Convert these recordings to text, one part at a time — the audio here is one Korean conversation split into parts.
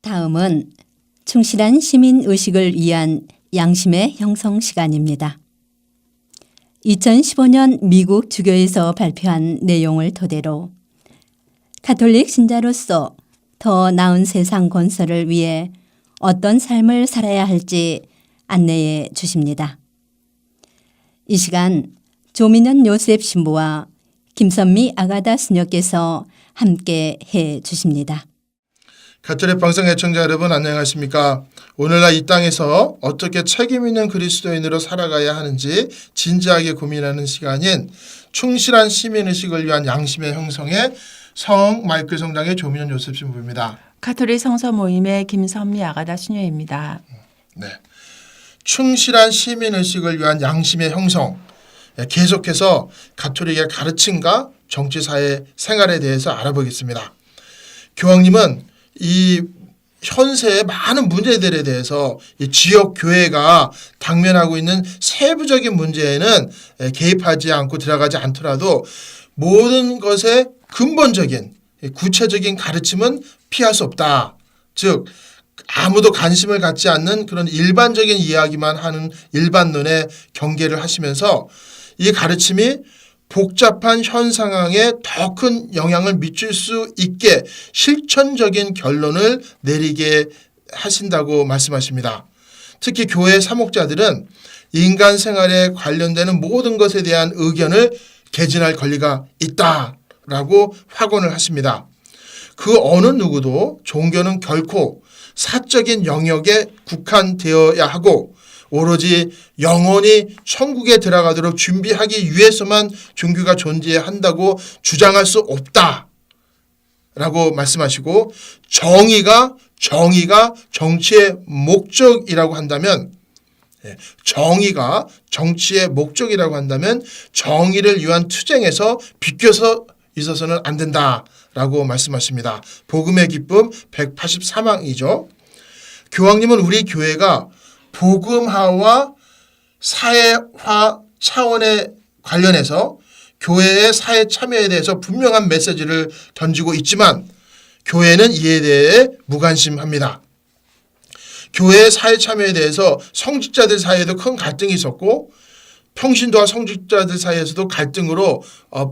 다음은 충실한 시민의식을 위한 양심의 형성 시간입니다. 2015년 미국 주교에서 발표한 내용을 토대로 가톨릭 신자로서 더 나은 세상 건설을 위해 어떤 삶을 살아야 할지 안내해 주십니다. 이 시간 조민현 요셉 신부와 김선미 아가다 수녀께서 함께 해 주십니다. 가톨릭 방송 애청자 여러분 안녕하십니까? 오늘날 이 땅에서 어떻게 책임 있는 그리스도인으로 살아가야 하는지 진지하게 고민하는 시간인 충실한 시민의식을 위한 양심의 형성의 성 마이클 성당의 조민현 요셉 신부입니다. 가톨릭 성서 모임의 김선미 아가다 수녀입니다. 네, 충실한 시민의식을 위한 양심의 형성, 계속해서 가톨릭의 가르침과 정치사회 생활에 대해서 알아보겠습니다. 교황님은 이 현세의 많은 문제들에 대해서 이 지역 교회가 당면하고 있는 세부적인 문제에는 개입하지 않고 들어가지 않더라도 모든 것의 근본적인 구체적인 가르침은 피할 수 없다. 즉 아무도 관심을 갖지 않는 그런 일반적인 이야기만 하는 일반론의 경계를 하시면서 이 가르침이 복잡한 현 상황에 더 큰 영향을 미칠 수 있게 실천적인 결론을 내리게 하신다고 말씀하십니다. 특히 교회 사목자들은 인간 생활에 관련되는 모든 것에 대한 의견을 개진할 권리가 있다라고 확언을 하십니다. 그 어느 누구도 종교는 결코 사적인 영역에 국한되어야 하고 오로지 영원히 천국에 들어가도록 준비하기 위해서만 종교가 존재한다고 주장할 수 없다라고 말씀하시고 정의가 정치의 목적이라고 한다면 정의가 정치의 목적이라고 한다면 정의를 위한 투쟁에서 비껴서 있어서는 안 된다라고 말씀하십니다. 복음의 기쁨 183항이죠. 교황님은 우리 교회가 복음화와 사회화 차원에 관련해서 교회의 사회 참여에 대해서 분명한 메시지를 던지고 있지만 교회는 이에 대해 무관심합니다. 교회의 사회 참여에 대해서 성직자들 사이에도 큰 갈등이 있었고 평신도와 성직자들 사이에서도 갈등으로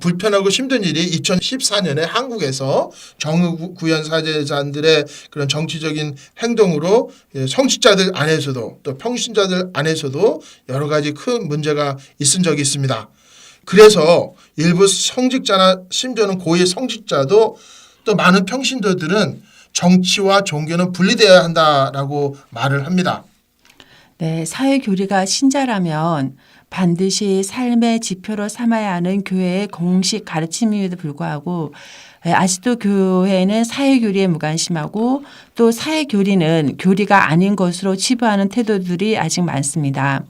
불편하고 힘든 일이 2014년에 한국에서 정의구현 사제자들의 그런 정치적인 행동으로 성직자들 안에서도 또 평신자들 안에서도 여러 가지 큰 문제가 있은 적이 있습니다. 그래서 일부 성직자나 심지어는 고위 성직자도 또 많은 평신도들은 정치와 종교는 분리되어야 한다라고 말을 합니다. 네, 사회 교리가 신자라면 반드시 삶의 지표로 삼아야 하는 교회의 공식 가르침임에도 불구하고 아직도 교회는 사회교리에 무관심하고 또 사회교리는 교리가 아닌 것으로 치부하는 태도들이 아직 많습니다.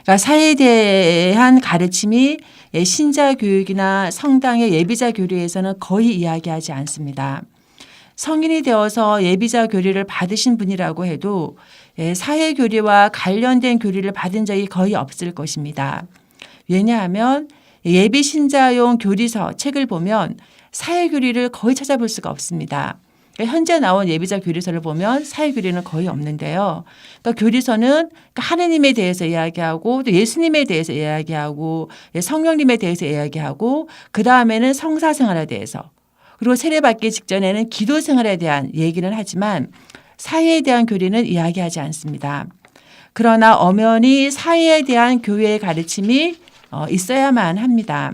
그러니까 사회에 대한 가르침이 신자 교육이나 성당의 예비자 교리에서는 거의 이야기하지 않습니다. 성인이 되어서 예비자 교리를 받으신 분이라고 해도 사회 교리와 관련된 교리를 받은 적이 거의 없을 것입니다. 왜냐하면 예비 신자용 교리서 책을 보면 사회 교리를 거의 찾아볼 수가 없습니다. 현재 나온 예비자 교리서를 보면 사회 교리는 거의 없는데요. 그러니까 교리서는 하느님에 대해서 이야기하고 또 예수님에 대해서 이야기하고 성령님에 대해서 이야기하고 그 다음에는 성사 생활에 대해서 그리고 세례받기 직전에는 기도 생활에 대한 얘기는 하지만 사회에 대한 교리는 이야기하지 않습니다. 그러나 엄연히 사회에 대한 교회의 가르침이 있어야만 합니다.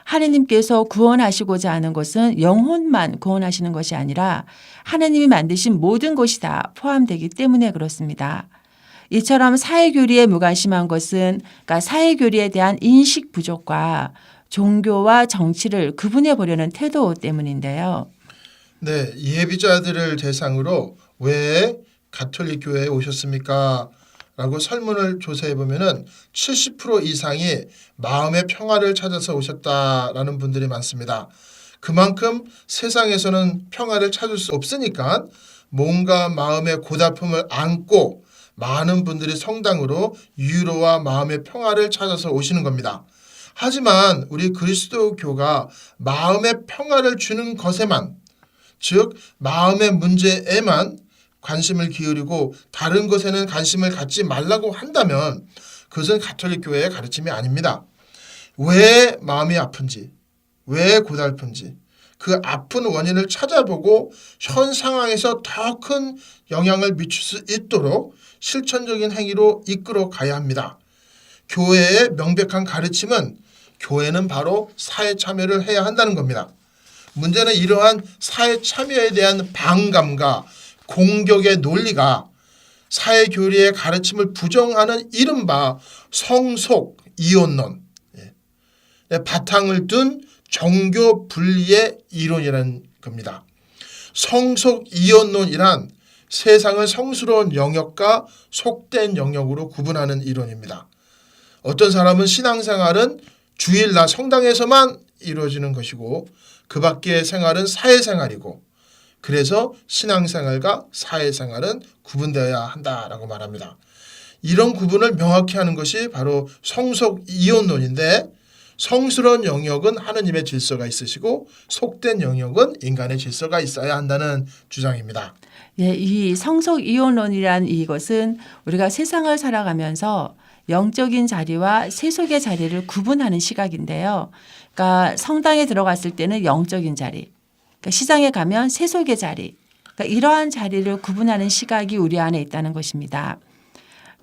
하느님께서 구원하시고자 하는 것은 영혼만 구원하시는 것이 아니라 하느님이 만드신 모든 것이 다 포함되기 때문에 그렇습니다. 이처럼 사회교리에 무관심한 것은 그러니까 사회교리에 대한 인식 부족과 종교와 정치를 구분해 보려는 태도 때문인데요. 네, 예비자들을 대상으로 왜 가톨릭 교회에 오셨습니까? 라고 설문을 조사해 보면은 70% 이상이 마음의 평화를 찾아서 오셨다라는 분들이 많습니다. 그만큼 세상에서는 평화를 찾을 수 없으니까 몸과 마음의 고달픔을 안고 많은 분들이 성당으로 위로와 마음의 평화를 찾아서 오시는 겁니다. 하지만 우리 그리스도교가 마음의 평화를 주는 것에만 즉 마음의 문제에만 관심을 기울이고 다른 것에는 관심을 갖지 말라고 한다면 그것은 가톨릭 교회의 가르침이 아닙니다. 왜 마음이 아픈지, 왜 고달픈지 그 아픈 원인을 찾아보고 현 상황에서 더 큰 영향을 미칠 수 있도록 실천적인 행위로 이끌어 가야 합니다. 교회의 명백한 가르침은 교회는 바로 사회 참여를 해야 한다는 겁니다. 문제는 이러한 사회 참여에 대한 반감과 공격의 논리가 사회 교리의 가르침을 부정하는 이른바 성속 이혼론, 바탕을 둔 종교 분리의 이론이라는 겁니다. 성속 이혼론이란 세상을 성스러운 영역과 속된 영역으로 구분하는 이론입니다. 어떤 사람은 신앙생활은 주일날 성당에서만 이루어지는 것이고 그 밖의 생활은 사회생활이고 그래서 신앙생활과 사회생활은 구분되어야 한다라고 말합니다. 이런 구분을 명확히 하는 것이 바로 성속 이혼론인데 성스러운 영역은 하느님의 질서가 있으시고 속된 영역은 인간의 질서가 있어야 한다는 주장입니다. 예, 이 성속 이혼론이란 이것은 우리가 세상을 살아가면서 영적인 자리와 세속의 자리를 구분하는 시각인데요. 그러니까 성당에 들어갔을 때는 영적인 자리, 그러니까 시장에 가면 세속의 자리, 그러니까 이러한 자리를 구분하는 시각이 우리 안에 있다는 것입니다.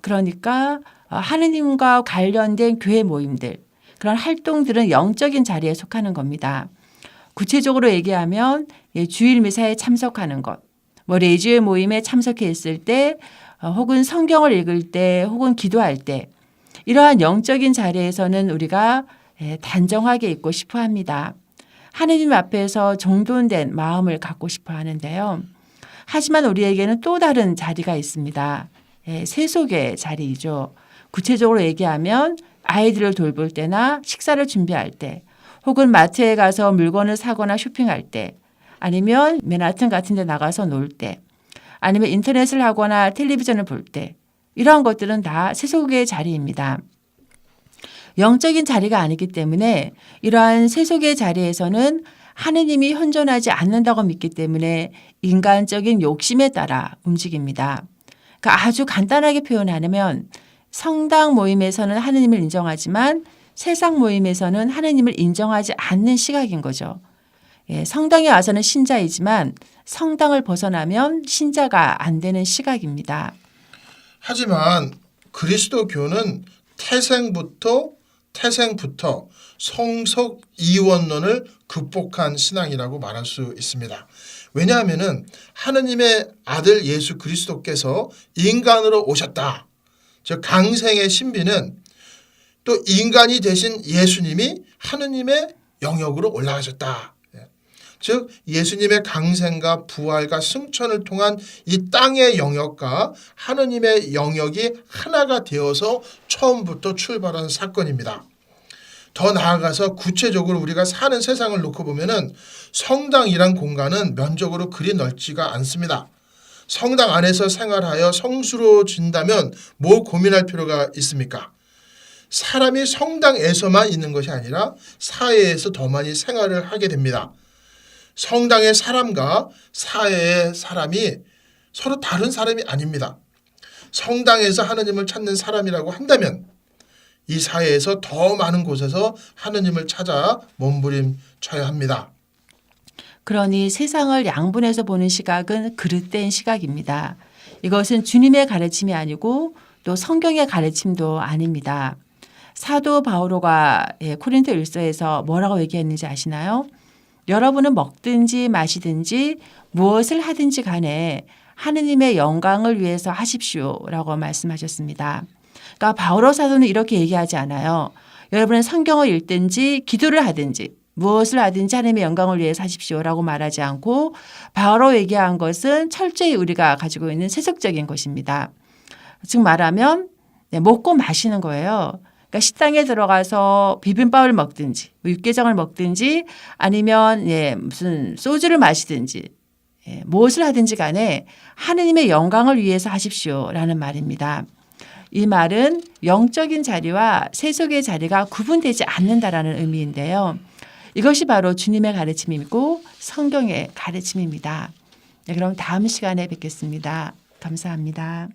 그러니까 하느님과 관련된 교회 모임들, 그런 활동들은 영적인 자리에 속하는 겁니다. 구체적으로 얘기하면 주일 미사에 참석하는 것, 뭐 레지오의 모임에 참석해 있을 때 혹은 성경을 읽을 때 혹은 기도할 때 이러한 영적인 자리에서는 우리가 단정하게 있고 싶어 합니다. 하느님 앞에서 정돈된 마음을 갖고 싶어 하는데요. 하지만 우리에게는 또 다른 자리가 있습니다. 세속의 자리이죠. 구체적으로 얘기하면 아이들을 돌볼 때나 식사를 준비할 때 혹은 마트에 가서 물건을 사거나 쇼핑할 때 아니면 맨하튼 같은 데 나가서 놀 때 아니면 인터넷을 하거나 텔레비전을 볼 때 이러한 것들은 다 세속의 자리입니다. 영적인 자리가 아니기 때문에 이러한 세속의 자리에서는 하느님이 현존하지 않는다고 믿기 때문에 인간적인 욕심에 따라 움직입니다. 그러니까 아주 간단하게 표현하면 성당 모임에서는 하느님을 인정하지만 세상 모임에서는 하느님을 인정하지 않는 시각인 거죠. 성당에 와서는 신자이지만 성당을 벗어나면 신자가 안 되는 시각입니다. 하지만 그리스도교는 태생부터 성속 이원론을 극복한 신앙이라고 말할 수 있습니다. 왜냐하면 하느님의 아들 예수 그리스도께서 인간으로 오셨다. 즉 강생의 신비는 또 인간이 되신 예수님이 하느님의 영역으로 올라가셨다. 즉 예수님의 강생과 부활과 승천을 통한 이 땅의 영역과 하느님의 영역이 하나가 되어서 처음부터 출발한 사건입니다. 더 나아가서 구체적으로 우리가 사는 세상을 놓고 보면은 성당이란 공간은 면적으로 그리 넓지가 않습니다. 성당 안에서 생활하여 성스러워진다면 뭘 고민할 필요가 있습니까? 사람이 성당에서만 있는 것이 아니라 사회에서 더 많이 생활을 하게 됩니다. 성당의 사람과 사회의 사람이 서로 다른 사람이 아닙니다. 성당에서 하느님을 찾는 사람이라고 한다면 이 사회에서 더 많은 곳에서 하느님을 찾아 몸부림쳐야 합니다. 그러니 세상을 양분해서 보는 시각은 그릇된 시각입니다. 이것은 주님의 가르침이 아니고 또 성경의 가르침도 아닙니다. 사도 바오로가 코린토 1서에서 뭐라고 얘기했는지 아시나요? 여러분은 먹든지 마시든지 무엇을 하든지 간에 하느님의 영광을 위해서 하십시오라고 말씀하셨습니다. 그러니까 바오로 사도는 이렇게 얘기하지 않아요. 여러분은 성경을 읽든지 기도를 하든지 무엇을 하든지 하나님의 영광을 위해서 하십시오라고 말하지 않고 바오로 얘기한 것은 철저히 우리가 가지고 있는 세속적인 것입니다. 즉 말하면 먹고 마시는 거예요. 그러니까 식당에 들어가서 비빔밥을 먹든지 육개장을 먹든지 아니면 무슨 소주를 마시든지 무엇을 하든지 간에 하느님의 영광을 위해서 하십시오라는 말입니다. 이 말은 영적인 자리와 세속의 자리가 구분되지 않는다라는 의미인데요. 이것이 바로 주님의 가르침이고 성경의 가르침입니다. 네, 그럼 다음 시간에 뵙겠습니다. 감사합니다.